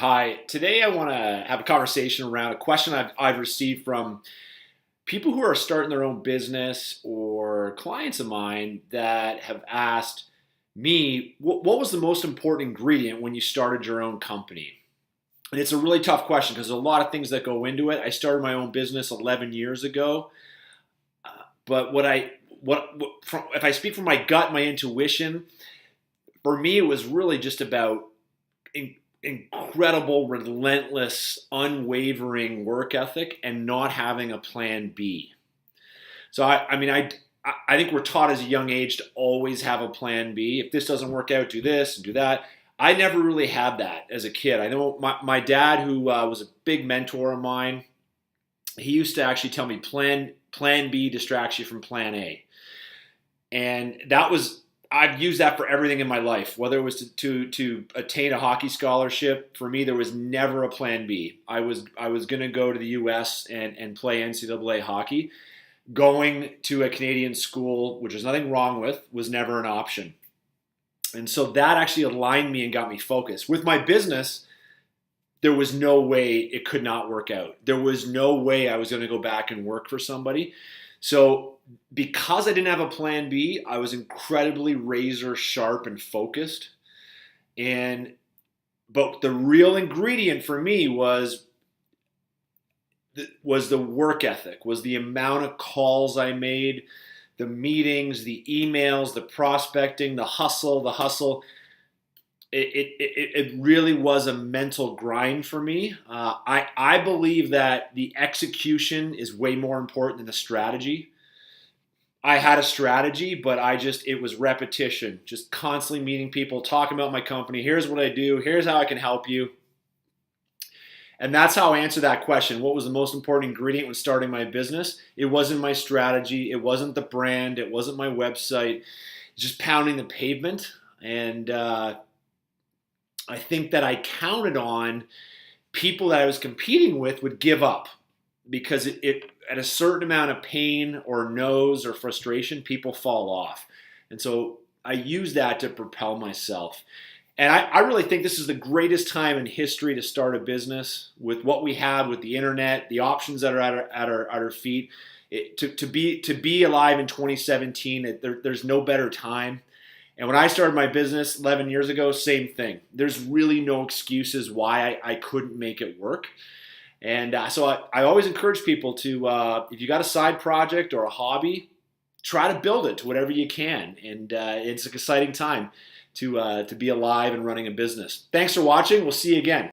Hi, today I want to have a conversation around a question I've received from people who are starting their own business or clients of mine that have asked me, what was the most important ingredient when you started your own company? And it's a really tough question because there's a lot of things that go into it. I started my own business 11 years ago, but if I speak from my gut, my intuition, for me, it was really just about incredible, relentless, unwavering work ethic and not having a plan B. So I think we're taught as a young age to always have a plan B. If this doesn't work out, do this and do that. I never really had that as a kid. I know my dad, who was a big mentor of mine, he used to actually tell me plan B distracts you from plan A. And I've used that for everything in my life, whether it was to attain a hockey scholarship. For me, there was never a plan B. I was going to go to the U.S. and play NCAA hockey. Going to a Canadian school, which there's nothing wrong with, was never an option. And so that actually aligned me and got me focused. With my business, there was no way it could not work out. There was no way I was going to go back and work for somebody. So because I didn't have a plan B, I was incredibly razor sharp and focused. But the real ingredient for me was the work ethic, was the amount of calls I made, the meetings, the emails, the prospecting, the hustle. It really was a mental grind for me. I believe that the execution is way more important than the strategy. I had a strategy, but it was repetition, just constantly meeting people, talking about my company. Here's what I do. Here's how I can help you. And that's how I answer that question. What was the most important ingredient when starting my business? It wasn't my strategy. It wasn't the brand. It wasn't my website. Just pounding the pavement. And I think that I counted on people that I was competing with would give up because at a certain amount of pain or no's or frustration, people fall off. And so I use that to propel myself. And I really think this is the greatest time in history to start a business with what we have with the internet, the options that are at our feet. To be alive in 2017, there's no better time. And when I started my business 11 years ago, same thing. There's really no excuses why I couldn't make it work. And so I always encourage people to, if you got a side project or a hobby, try to build it to whatever you can. And it's an exciting time to be alive and running a business. Thanks for watching. We'll see you again.